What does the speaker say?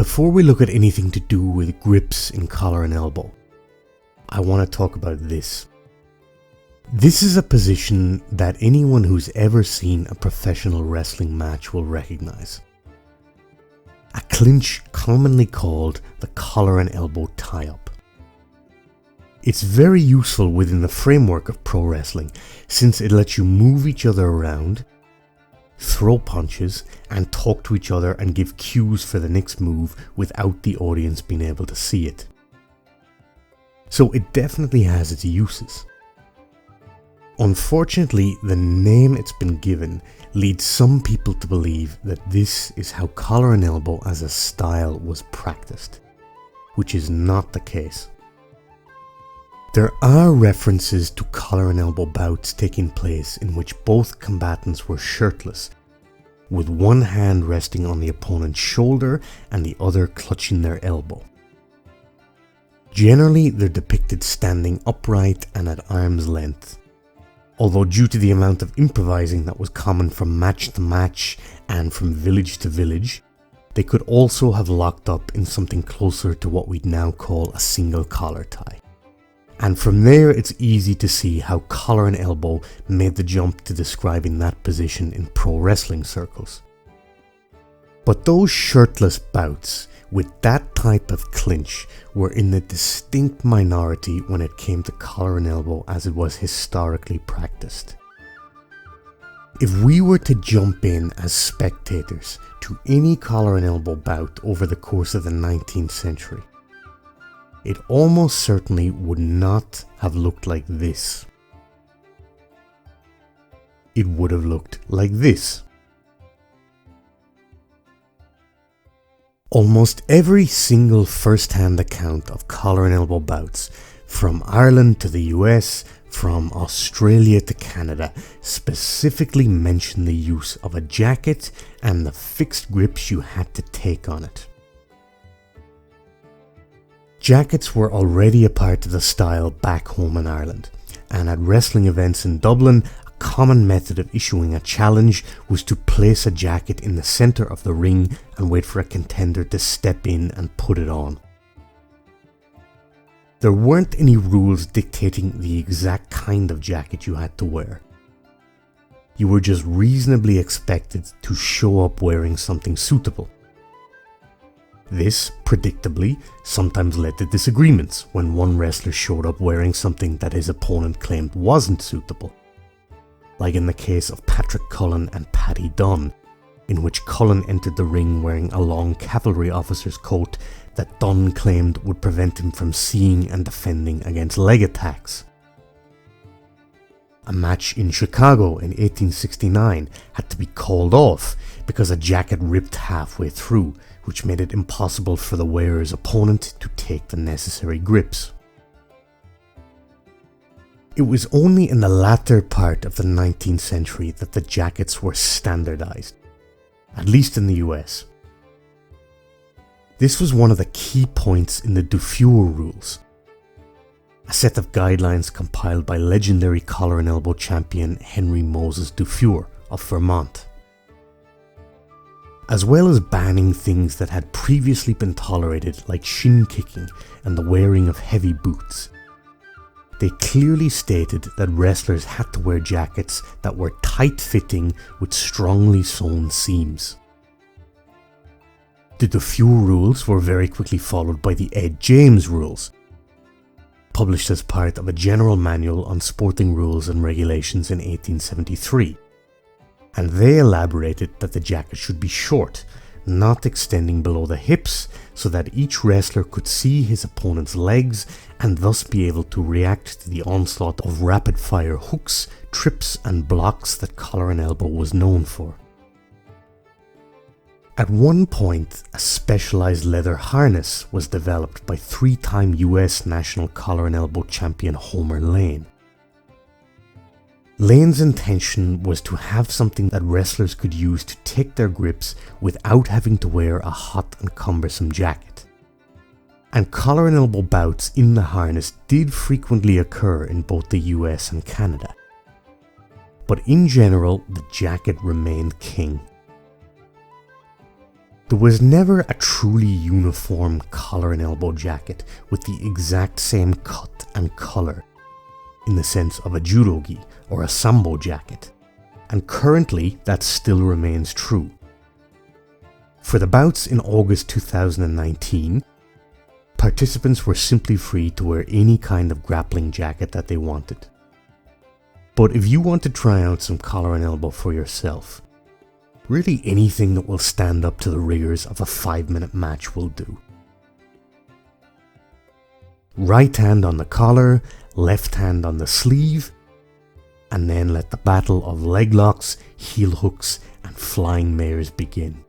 Before we look at anything to do with grips in collar and elbow, I want to talk about this. This is a position that anyone who's ever seen a professional wrestling match will recognize. A clinch commonly called the collar and elbow tie-up. It's very useful within the framework of pro wrestling since it lets you move each other around, throw punches, and talk to each other and give cues for the next move without the audience being able to see it. So it definitely has its uses. Unfortunately, the name it's been given leads some people to believe that this is how collar and elbow as a style was practiced, which is not the case. There are references to collar and elbow bouts taking place in which both combatants were shirtless, with one hand resting on the opponent's shoulder and the other clutching their elbow. Generally, they're depicted standing upright and at arm's length, although due to the amount of improvising that was common from match to match and from village to village, they could also have locked up in something closer to what we'd now call a single collar tie. And from there it's easy to see how collar and elbow made the jump to describing that position in pro wrestling circles. But those shirtless bouts with that type of clinch were in the distinct minority when it came to collar and elbow as it was historically practiced. If we were to jump in as spectators to any collar and elbow bout over the course of the 19th century, it almost certainly would not have looked like this. It would have looked like this. Almost every single first-hand account of collar and elbow bouts, from Ireland to the US, from Australia to Canada, specifically mention the use of a jacket and the fixed grips you had to take on it. Jackets were already a part of the style back home in Ireland, and at wrestling events in Dublin, a common method of issuing a challenge was to place a jacket in the centre of the ring and wait for a contender to step in and put it on. There weren't any rules dictating the exact kind of jacket you had to wear. You were just reasonably expected to show up wearing something suitable. This, predictably, sometimes led to disagreements when one wrestler showed up wearing something that his opponent claimed wasn't suitable. Like in the case of Patrick Cullen and Paddy Dunn, in which Cullen entered the ring wearing a long cavalry officer's coat that Dunn claimed would prevent him from seeing and defending against leg attacks. A match in Chicago in 1869 had to be called off because a jacket ripped halfway through, which made it impossible for the wearer's opponent to take the necessary grips. It was only in the latter part of the 19th century that the jackets were standardized, at least in the US. This was one of the key points in the Dufour rules, a set of guidelines compiled by legendary collar and elbow champion Henry Moses Dufour of Vermont. As well as banning things that had previously been tolerated like shin kicking and the wearing of heavy boots, they clearly stated that wrestlers had to wear jackets that were tight-fitting with strongly sewn seams. The Dufour rules were very quickly followed by the Ed James rules, published as part of a general manual on sporting rules and regulations in 1873. And they elaborated that the jacket should be short, not extending below the hips, so that each wrestler could see his opponent's legs and thus be able to react to the onslaught of rapid-fire hooks, trips and blocks that collar and elbow was known for. At one point, a specialized leather harness was developed by three-time US national collar and elbow champion Homer Lane. Lane's intention was to have something that wrestlers could use to take their grips without having to wear a hot and cumbersome jacket. And collar and elbow bouts in the harness did frequently occur in both the US and Canada. But in general, the jacket remained king. There was never a truly uniform collar and elbow jacket with the exact same cut and colour, in the sense of a judogi or a sambo jacket, and currently that still remains true. For the bouts in August 2019, participants were simply free to wear any kind of grappling jacket that they wanted. But if you want to try out some collar and elbow for yourself, really anything that will stand up to the rigors of a 5-minute match will do. Right hand on the collar, left hand on the sleeve, and then let the battle of leg locks, heel hooks and flying mares begin.